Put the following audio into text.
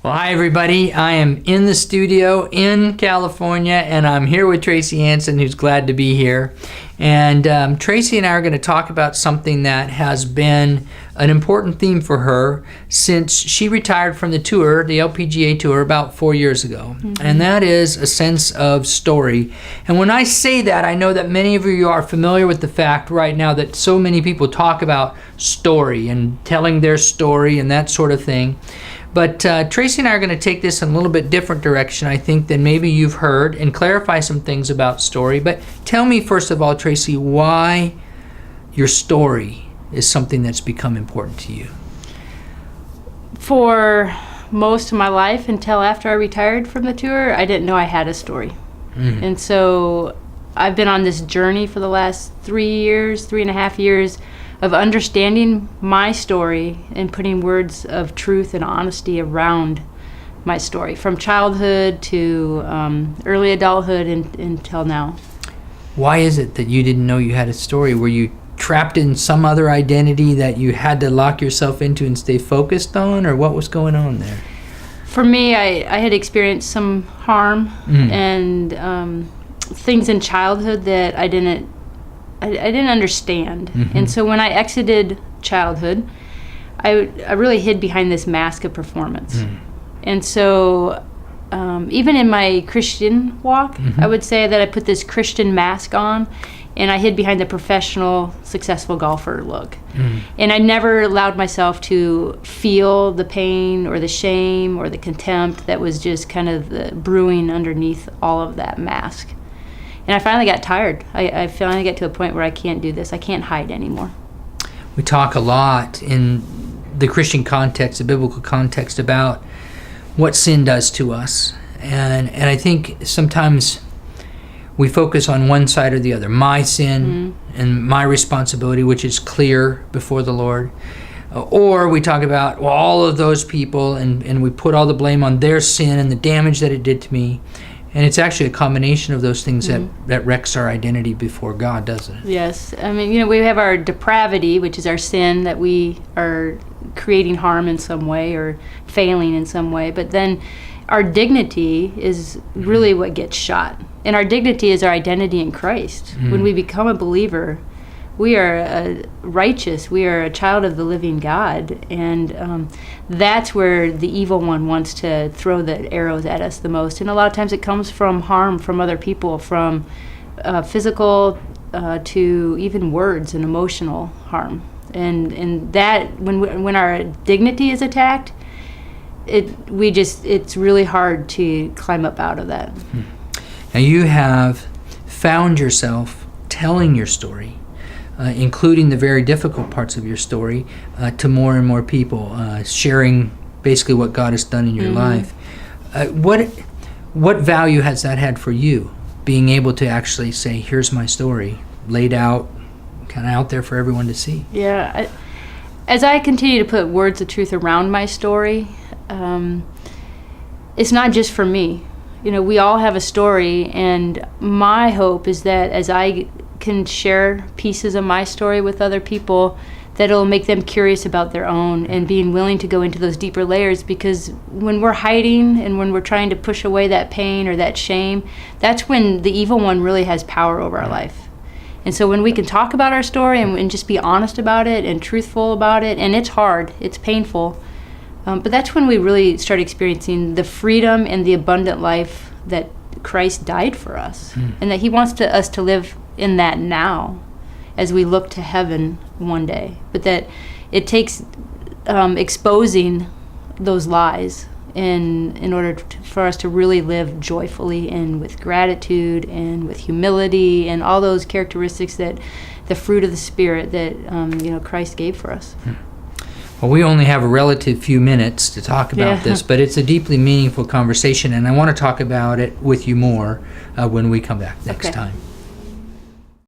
Well, hi everybody. I am in the studio in California, and I'm here with Tracy Hanson, who's glad to be here. And Tracy and I are going to talk about something that has been an important theme for her since she retired from the tour, the LPGA Tour, about 4 years ago. And that is a sense of story. And when I say that, I know that many of you are familiar with the fact right now that so many people talk about story and telling their story and that sort of thing. But Tracy and I are going to take this in a little bit different direction, I think, than maybe you've heard, and clarify some things about story. But tell me, first of all, Tracy, why your story is something that's become important to you. For most of my life, until after I retired from the tour, I didn't know I had a story. And so I've been on this journey for the last 3.5 years, of understanding my story and putting words of truth and honesty around my story, from childhood to early adulthood until now. Why is it that you didn't know you had a story? Were you trapped in some other identity that you had to lock yourself into and stay focused on, or what was going on there? For me, I had experienced some harm and things in childhood that I didn't understand. And so when I exited childhood, I really hid behind this mask of performance. And so even in my Christian walk, I would say that I put this Christian mask on, and I hid behind the professional, successful golfer look. And I never allowed myself to feel the pain or the shame or the contempt that was just kind of brewing underneath all of that mask. And I finally got tired. I finally got to a point where I can't do this. I can't hide anymore. We talk a lot in the Christian context, the biblical context, about what sin does to us. And I think sometimes we focus on one side or the other. My sin and my responsibility, which is clear before the Lord. Or we talk about all of those people and we put all the blame on their sin and the damage that it did to me. And it's actually a combination of those things that wrecks our identity before God, doesn't it? Yes. I mean, we have our depravity, which is our sin, that we are creating harm in some way or failing in some way. But then our dignity is really what gets shot. And our dignity is our identity in Christ. When we become a believer, we are righteous. We are a child of the living God. And that's where the evil one wants to throw the arrows at us the most. And a lot of times it comes from harm from other people, from physical to even words and emotional harm. And that, when our dignity is attacked, it's really hard to climb up out of that. Now you have found yourself telling your story, including the very difficult parts of your story, to more and more people, sharing basically what God has done in your life. What value has that had for you, being able to actually say, here's my story, laid out, kind of out there for everyone to see? Yeah. As I continue to put words of truth around my story, it's not just for me. We all have a story, and my hope is that as I can share pieces of my story with other people, that it'll make them curious about their own and being willing to go into those deeper layers. Because when we're hiding and when we're trying to push away that pain or that shame, that's when the evil one really has power over our life. And so when we can talk about our story and just be honest about it and truthful about it, and it's hard, it's painful, but that's when we really start experiencing the freedom and the abundant life that Christ died for us, and that he wants us to live in that now as we look to heaven one day. But that it takes exposing those lies in order for us to really live joyfully and with gratitude and with humility and all those characteristics, that the fruit of the Spirit that Christ gave for us. Well, we only have a relative few minutes to talk about this, but it's a deeply meaningful conversation, and I want to talk about it with you more when we come back next time.